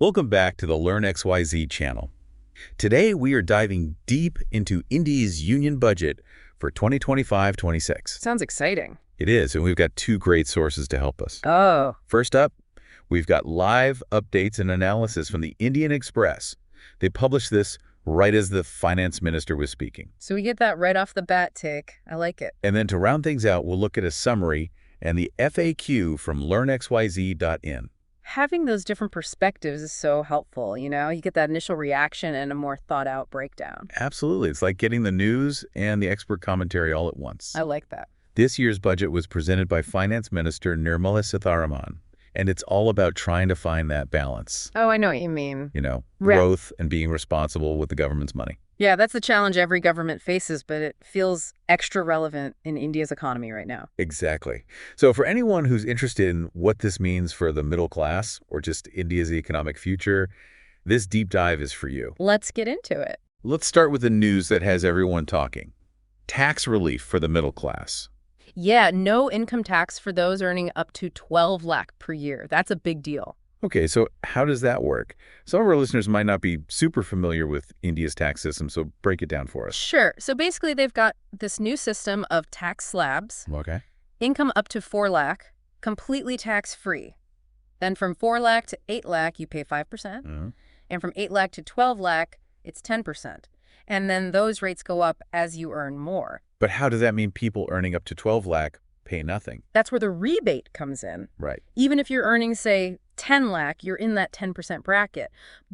Welcome back to the LearnXYZ channel. Today we are diving deep into India's union budget for 2025-26. Sounds exciting. It is, and we've got two great sources to help us. Oh, First up, we've got live updates and analysis from the Indian Express. They published this right as the finance minister was speaking. so we get that right off the bat, Tick. I like it. And then to round things out, we'll look at a summary and the FAQ from LearnXYZ-In. Having those different perspectives is so helpful, you know? You get that initial reaction and a more thought-out breakdown. Absolutely. It's like getting the news and the expert commentary all at once. I like that. This year's budget was presented by Finance Minister Nirmala Sitharaman, and it's all about trying to find that balance. Oh, I know what you mean. Right. Growth and being responsible with the government's money. Yeah, that's the challenge every government faces, but it feels extra relevant in India's economy right now. Exactly. So for anyone who's interested in what this means for the middle class or just India's economic future, this deep dive is for you. Let's get into it. Let's start with the news that has everyone talking. Tax relief for the middle class. Yeah, no income tax for those earning up to 12 lakh per year. That's a big deal. Okay, so how does that work? Some of our listeners might not be super familiar with India's tax system, so break it down for us. Sure. So basically, they've got this new system of tax slabs. Okay. Income up to 4 lakh, completely tax-free. Then from 4 lakh to 8 lakh, you pay 5%. And from 8 lakh to 12 lakh, it's 10%. And then those rates go up as you earn more. But how does that mean people earning up to 12 lakh pay nothing? That's where the rebate comes in. Right. Even if you're earning, say, 10 lakh, you're in that 10% bracket.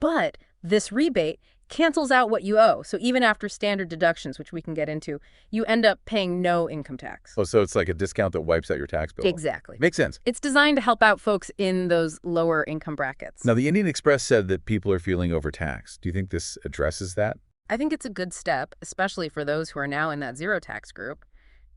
But this rebate cancels out what you owe. So even after standard deductions, which we can get into, you end up paying no income tax. Oh, so it's like a discount that wipes out your tax bill. Exactly. Makes sense. It's designed to help out folks in those lower income brackets. Now, the Indian Express said that people are feeling overtaxed. Do you think this addresses that? I think it's a good step, especially for those who are now in that zero tax group.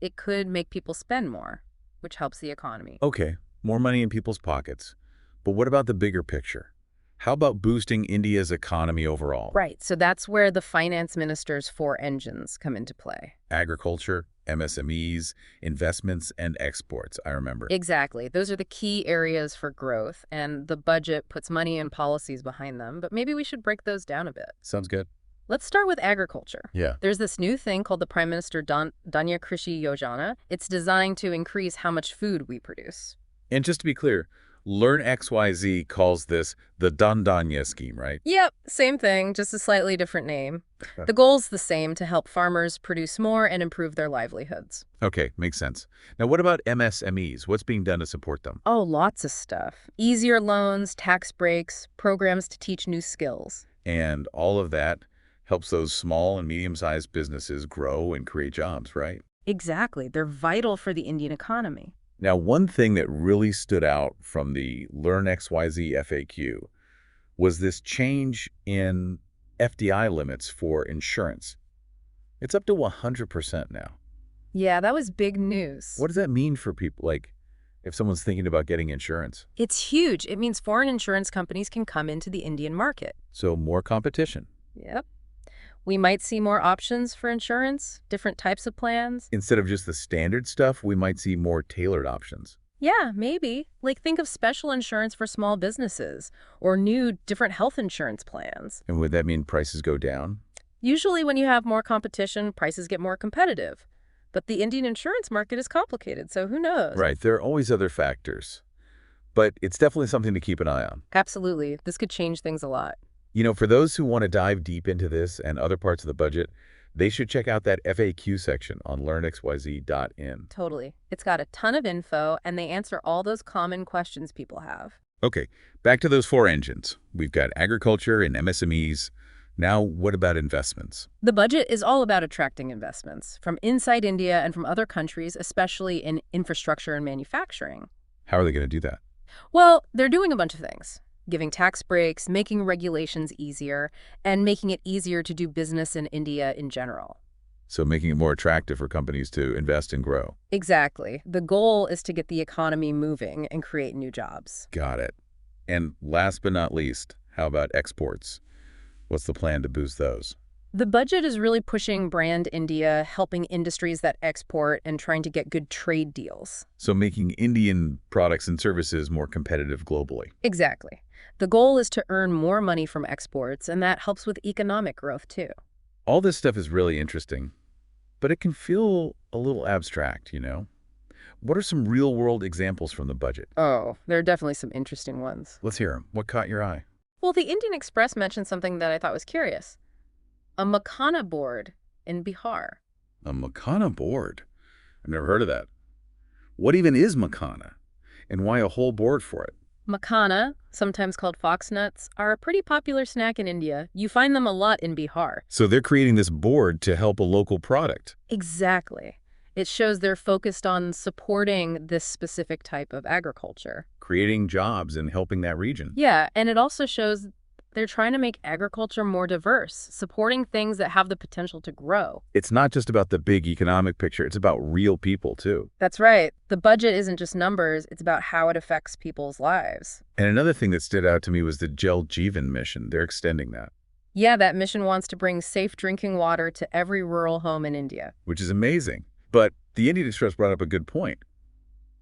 It could make people spend more, which helps the economy. Okay, more money in people's pockets. But what about the bigger picture? How about boosting India's economy overall? Right, so that's where the finance minister's 4 engines come into play. Agriculture, MSMEs, investments, and exports, I remember. Exactly. Those are the key areas for growth, and the budget puts money and policies behind them. But maybe we should break those down a bit. Sounds good. Let's start with agriculture. Yeah. There's this new thing called the Prime Minister Dhanya Krishi Yojana. It's designed to increase how much food we produce. And just to be clear, LearnXYZ calls this the Dhanya scheme, right? Yep, same thing, just a slightly different name. The goal's the same, to help farmers produce more and improve their livelihoods. Okay, makes sense. Now, what about MSMEs? What's being done to support them? Oh, lots of stuff. Easier loans, tax breaks, programs to teach new skills. And all of that helps those small and medium-sized businesses grow and create jobs, right? Exactly. They're vital for the Indian economy. Now, one thing that really stood out from the LearnXYZ FAQ was this change in FDI limits for insurance. It's up to 100% now. Yeah, that was big news. What does that mean for people, like, if someone's thinking about getting insurance? It's huge. It means foreign insurance companies can come into the Indian market. So more competition. Yep. We might see more options for insurance, different types of plans. Instead of just the standard stuff, we might see more tailored options. Yeah, maybe. Like, think of special insurance for small businesses or new different health insurance plans. And would that mean prices go down? Usually when you have more competition, prices get more competitive. But the Indian insurance market is complicated, so who knows? Right, there are always other factors. But it's definitely something to keep an eye on. Absolutely. This could change things a lot. For those who want to dive deep into this and other parts of the budget, they should check out that FAQ section on LearnXYZ.in. Totally. It's got a ton of info, and they answer all those common questions people have. Okay, back to those 4 engines. We've got agriculture and MSMEs. Now, what about investments? The budget is all about attracting investments from inside India and from other countries, especially in infrastructure and manufacturing. How are they going to do that? Well, they're doing a bunch of things. Giving tax breaks, making regulations easier, and making it easier to do business in India in general. So making it more attractive for companies to invest and grow. Exactly. The goal is to get the economy moving and create new jobs. Got it. And last but not least, how about exports? What's the plan to boost those? The budget is really pushing brand India, helping industries that export and trying to get good trade deals. So making Indian products and services more competitive globally. Exactly. The goal is to earn more money from exports, and that helps with economic growth, too. All this stuff is really interesting, but it can feel a little abstract, you know? What are some real-world examples from the budget? Oh, there are definitely some interesting ones. Let's hear them. What caught your eye? Well, the Indian Express mentioned something that I thought was curious. A Makhana board in Bihar. A Makhana board. I've never heard of that. What even is Makhana? And why a whole board for it? Makhana, sometimes called foxnuts, are a pretty popular snack in India. You find them a lot in Bihar. So they're creating this board to help a local product. Exactly. It shows they're focused on supporting this specific type of agriculture. Creating jobs and helping that region. Yeah, and it also shows they're trying to make agriculture more diverse, supporting things that have the potential to grow. It's not just about the big economic picture, it's about real people too. That's right. The budget isn't just numbers, it's about how it affects people's lives. And another thing that stood out to me was the Jal Jeevan mission. They're extending that. Yeah, that mission wants to bring safe drinking water to every rural home in India. Which is amazing. But the Indian Express brought up a good point.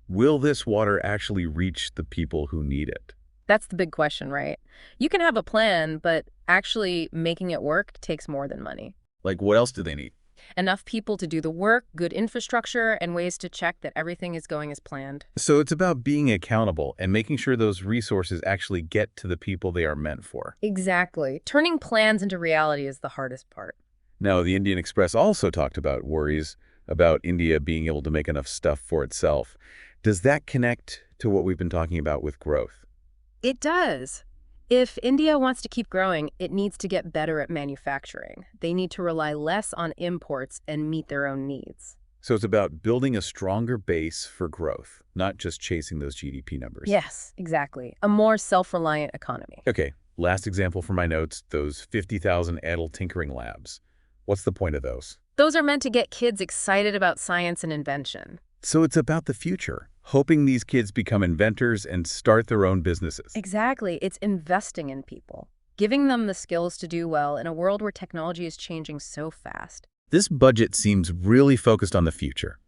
Will this water actually reach the people who need it? That's the big question, right? You can have a plan, but actually making it work takes more than money. Like, what else do they need? Enough people to do the work, good infrastructure, and ways to check that everything is going as planned. So it's about being accountable and making sure those resources actually get to the people they are meant for. Exactly. Turning plans into reality is the hardest part. Now, the Indian Express also talked about worries about India being able to make enough stuff for itself. Does that connect to what we've been talking about with growth? It does. If India wants to keep growing, it needs to get better at manufacturing. They need to rely less on imports and meet their own needs. So it's about building a stronger base for growth, not just chasing those GDP numbers. Yes, exactly. A more self-reliant economy. Okay, last example from my notes, those 50,000 adult tinkering labs. What's the point of those? Those are meant to get kids excited about science and invention. So it's about the future, hoping these kids become inventors and start their own businesses. Exactly. It's investing in people, giving them the skills to do well in a world where technology is changing so fast. This budget seems really focused on the future.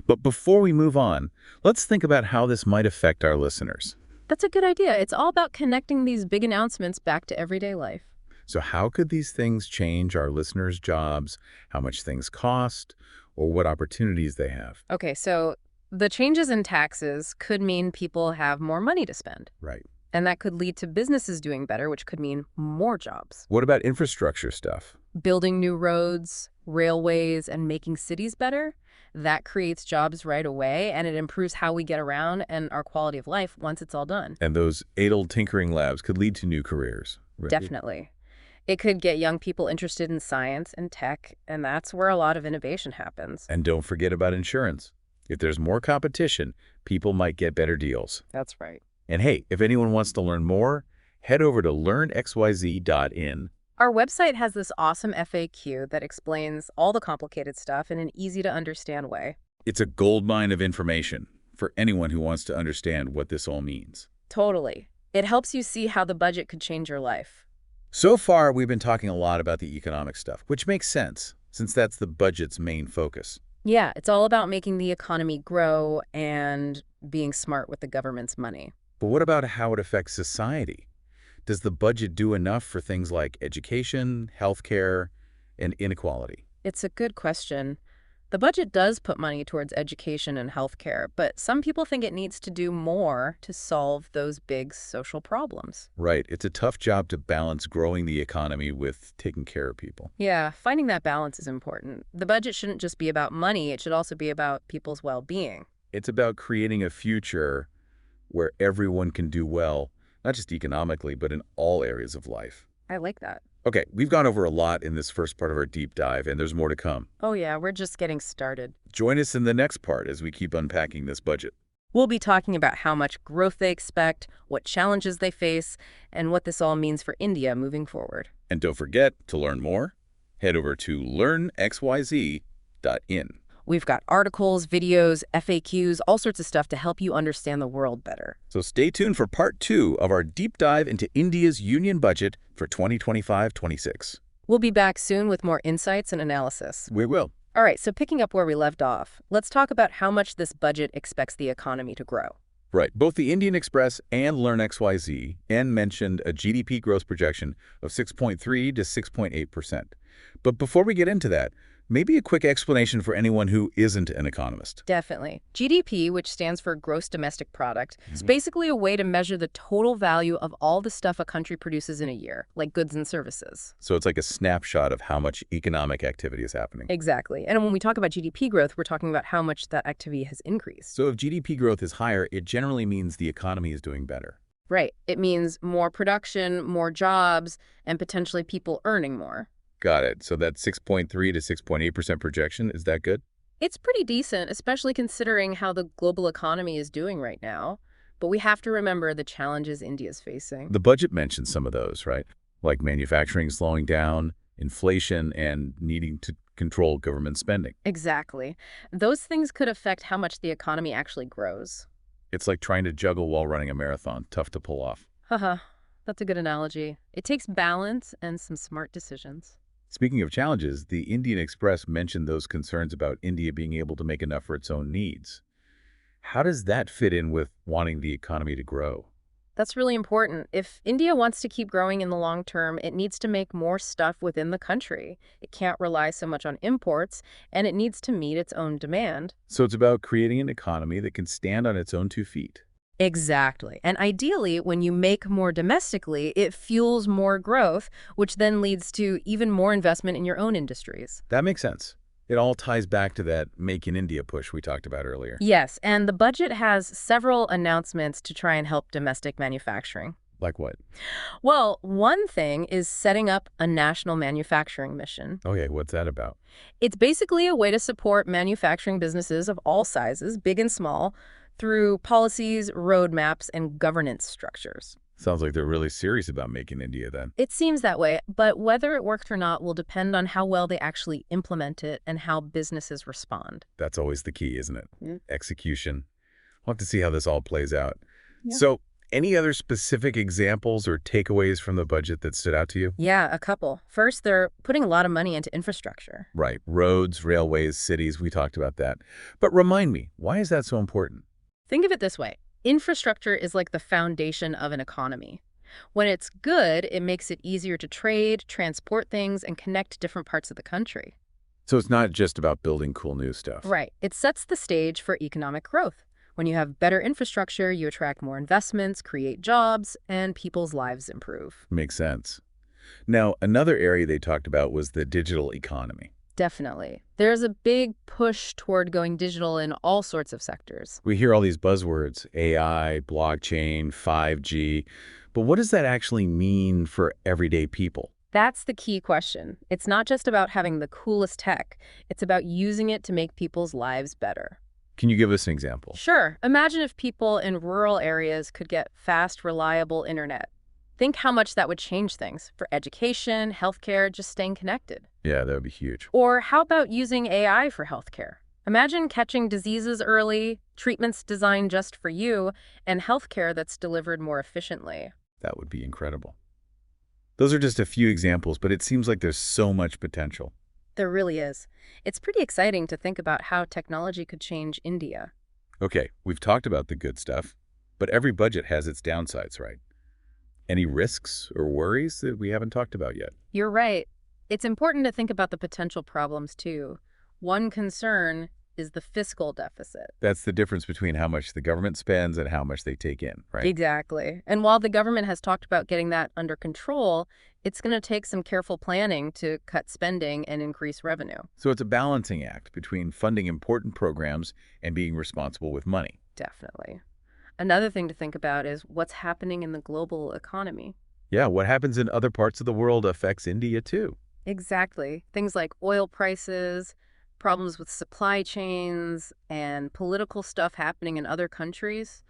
But before we move on, let's think about how this might affect our listeners. That's a good idea. It's all about connecting these big announcements back to everyday life. So how could these things change our listeners' jobs, how much things cost, or what opportunities they have? Okay, so the changes in taxes could mean people have more money to spend. Right. And that could lead to businesses doing better, which could mean more jobs. What about infrastructure stuff? Building new roads, railways, and making cities better, that creates jobs right away, and it improves how we get around and our quality of life once it's all done. And those adult tinkering labs could lead to new careers. Right? Definitely. It could get young people interested in science and tech, and that's where a lot of innovation happens. And don't forget about insurance. If there's more competition, people might get better deals. That's right. And hey, if anyone wants to learn more, head over to LearnXYZ-In. Our website has this awesome FAQ that explains all the complicated stuff in an easy-to-understand way. It's a goldmine of information for anyone who wants to understand what this all means. Totally. It helps you see how the budget could change your life. So far, we've been talking a lot about the economic stuff, which makes sense, since that's the budget's main focus. Yeah, it's all about making the economy grow and being smart with the government's money. But what about how it affects society? Does the budget do enough for things like education, healthcare, and inequality? It's a good question. The budget does put money towards education and healthcare, but some people think it needs to do more to solve those big social problems. Right. It's a tough job to balance growing the economy with taking care of people. Yeah, finding that balance is important. The budget shouldn't just be about money, it should also be about people's well-being. It's about creating a future where everyone can do well, not just economically, but in all areas of life. I like that. Okay, we've gone over a lot in this first part of our deep dive, and there's more to come. Oh yeah, we're just getting started. Join us in the next part as we keep unpacking this budget. We'll be talking about how much growth they expect, what challenges they face, and what this all means for India moving forward. And don't forget, to learn more, head over to LearnXYZ.in. We've got articles, videos, FAQs, all sorts of stuff to help you understand the world better. So stay tuned for part 2 of our deep dive into India's union budget for 2025-26. We'll be back soon with more insights and analysis. We will. All right, so picking up where we left off, let's talk about how much this budget expects the economy to grow. Right. Both the Indian Express and LearnXYZ-In mentioned a GDP growth projection of 6.3 to 6.8%. But before we get into that, maybe a quick explanation for anyone who isn't an economist. Definitely. GDP, which stands for Gross Domestic Product, is basically a way to measure the total value of all the stuff a country produces in a year, like goods and services. So it's like a snapshot of how much economic activity is happening. Exactly. And when we talk about GDP growth, we're talking about how much that activity has increased. So if GDP growth is higher, it generally means the economy is doing better. Right. It means more production, more jobs, and potentially people earning more. Got it. So that 6.3 to 6.8% projection, is that good? It's pretty decent, especially considering how the global economy is doing right now. But we have to remember the challenges India's facing. The budget mentions some of those, right? Like manufacturing slowing down, inflation, and needing to control government spending. Exactly. Those things could affect how much the economy actually grows. It's like trying to juggle while running a marathon. Tough to pull off. Haha, that's a good analogy. It takes balance and some smart decisions. Speaking of challenges, the Indian Express mentioned those concerns about India being able to make enough for its own needs. How does that fit in with wanting the economy to grow? That's really important. If India wants to keep growing in the long term, it needs to make more stuff within the country. It can't rely so much on imports, and it needs to meet its own demand. So it's about creating an economy that can stand on its own 2 feet. Exactly. And ideally, when you make more domestically, it fuels more growth, which then leads to even more investment in your own industries. That makes sense. It all ties back to that Make in India push we talked about earlier. Yes, and the budget has several announcements to try and help domestic manufacturing. Like what? Well, one thing is setting up a national manufacturing mission. Okay, what's that about? It's basically a way to support manufacturing businesses of all sizes, big and small, through policies, roadmaps, and governance structures. Sounds like they're really serious about making India then. It seems that way, but whether it worked or not will depend on how well they actually implement it and how businesses respond. That's always the key, isn't it? Mm. Execution. We'll have to see how this all plays out. Yeah. So, any other specific examples or takeaways from the budget that stood out to you? Yeah, a couple. First, they're putting a lot of money into infrastructure. Right. Roads, railways, cities, we talked about that. But remind me, why is that so important? Think of it this way. Infrastructure is like the foundation of an economy. When it's good, it makes it easier to trade, transport things, and connect different parts of the country. So it's not just about building cool new stuff. Right. It sets the stage for economic growth. When you have better infrastructure, you attract more investments, create jobs, and people's lives improve. Makes sense. Now, another area they talked about was the digital economy. Definitely. There's a big push toward going digital in all sorts of sectors. We hear all these buzzwords, AI, blockchain, 5G, but what does that actually mean for everyday people? That's the key question. It's not just about having the coolest tech. It's about using it to make people's lives better. Can you give us an example? Sure. Imagine if people in rural areas could get fast, reliable internet. Think how much that would change things for education, healthcare, just staying connected. Yeah, that would be huge. Or how about using AI for healthcare? Imagine catching diseases early, treatments designed just for you, and healthcare that's delivered more efficiently. That would be incredible. Those are just a few examples, but it seems like there's so much potential. There really is. It's pretty exciting to think about how technology could change India. Okay, we've talked about the good stuff, but every budget has its downsides, right? Any risks or worries that we haven't talked about yet? You're right. It's important to think about the potential problems, too. One concern is the fiscal deficit. That's the difference between how much the government spends and how much they take in, right? Exactly. And while the government has talked about getting that under control, it's going to take some careful planning to cut spending and increase revenue. So it's a balancing act between funding important programs and being responsible with money. Definitely. Another thing to think about is what's happening in the global economy. Yeah, what happens in other parts of the world affects India too. Exactly. Things like oil prices, problems with supply chains, and political stuff happening in other countries,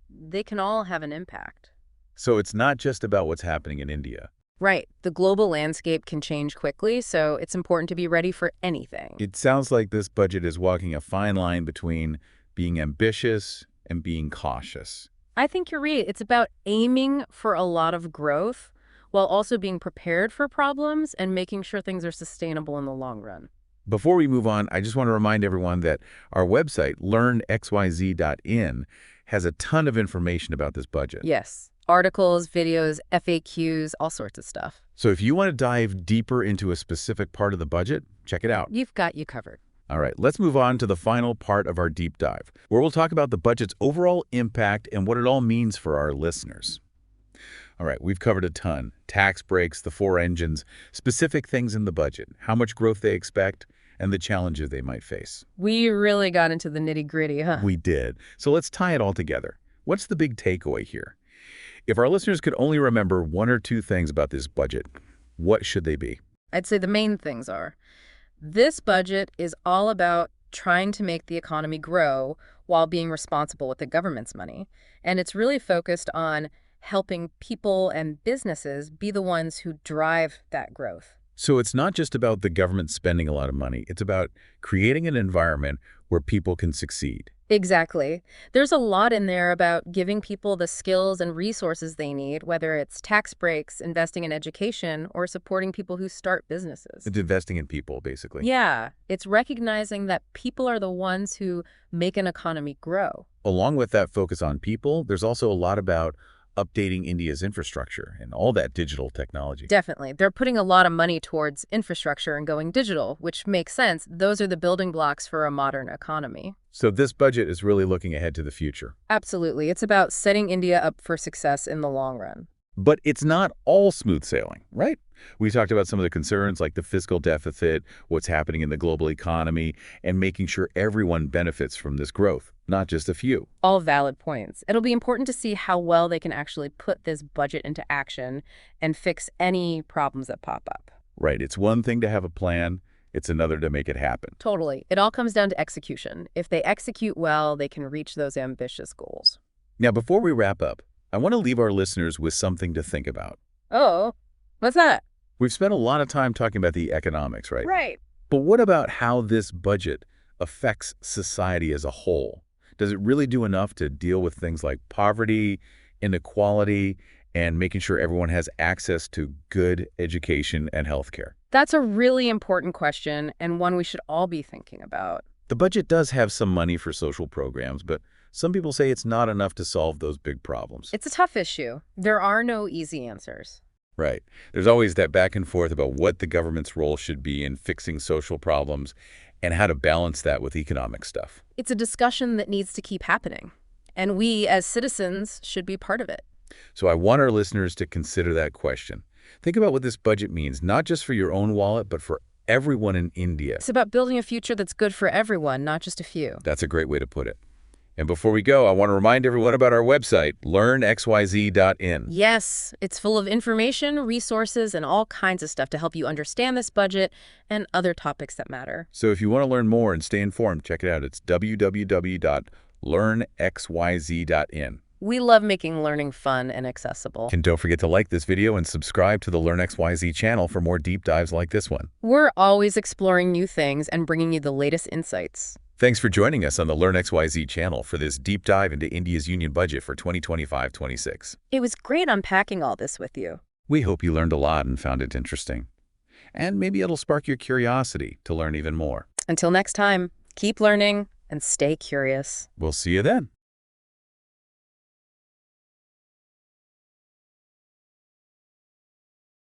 they can all have an impact. So it's not just about what's happening in India. Right. The global landscape can change quickly, so it's important to be ready for anything. It sounds like this budget is walking a fine line between being ambitious and being cautious. I think you're right. It's about aiming for a lot of growth while also being prepared for problems and making sure things are sustainable in the long run. Before we move on, I just want to remind everyone that our website, LearnXYZ-In, has a ton of information about this budget. Yes. Articles, videos, FAQs, all sorts of stuff. So if you want to dive deeper into a specific part of the budget, check it out. You've got you covered. All right, let's move on to the final part of our deep dive, where we'll talk about the budget's overall impact and what it all means for our listeners. All right, we've covered a ton. Tax breaks, the four engines, specific things in the budget, how much growth they expect, and the challenges they might face. We really got into the nitty-gritty, huh? We did. So let's tie it all together. What's the big takeaway here? If our listeners could only remember one or two things about this budget, what should they be? I'd say the main things are, this budget is all about trying to make the economy grow while being responsible with the government's money. And it's really focused on helping people and businesses be the ones who drive that growth. So it's not just about the government spending a lot of money. It's about creating an environment where people can succeed. Exactly. There's a lot in there about giving people the skills and resources they need, whether it's tax breaks, investing in education, or supporting people who start businesses. It's investing in people, basically. Yeah, it's recognizing that people are the ones who make an economy grow. Along with that focus on people, there's also a lot about updating India's infrastructure and all that digital technology. Definitely. They're putting a lot of money towards infrastructure and going digital, which makes sense. Those are the building blocks for a modern economy. So this budget is really looking ahead to the future. Absolutely. It's about setting India up for success in the long run. But it's not all smooth sailing, right? We talked about some of the concerns like the fiscal deficit, what's happening in the global economy, and making sure everyone benefits from this growth, not just a few. All valid points. It'll be important to see how well they can actually put this budget into action and fix any problems that pop up. Right. It's one thing to have a plan. It's another to make it happen. Totally. It all comes down to execution. If they execute well, they can reach those ambitious goals. Now, before we wrap up, I want to leave our listeners with something to think about. Oh, what's that? We've spent a lot of time talking about the economics, right? Right. But what about how this budget affects society as a whole? Does it really do enough to deal with things like poverty, inequality, and making sure everyone has access to good education and healthcare? That's a really important question and one we should all be thinking about. The budget does have some money for social programs, but some people say it's not enough to solve those big problems. It's a tough issue. There are no easy answers. Right. There's always that back and forth about what the government's role should be in fixing social problems and how to balance that with economic stuff. It's a discussion that needs to keep happening, and we as citizens should be part of it. So I want our listeners to consider that question. Think about what this budget means, not just for your own wallet, but for everyone in India. It's about building a future that's good for everyone, not just a few. That's a great way to put it. And before we go, I want to remind everyone about our website, LearnXYZ-In. Yes, it's full of information, resources, and all kinds of stuff to help you understand this budget and other topics that matter. So if you want to learn more and stay informed, check it out. It's www.learnxyz.in. We love making learning fun and accessible. And don't forget to like this video and subscribe to the LearnXYZ channel for more deep dives like this one. We're always exploring new things and bringing you the latest insights. Thanks for joining us on the LearnXYZ channel for this deep dive into India's union budget for 2025-26. It was great unpacking all this with you. We hope you learned a lot and found it interesting. And maybe it'll spark your curiosity to learn even more. Until next time, keep learning and stay curious. We'll see you then.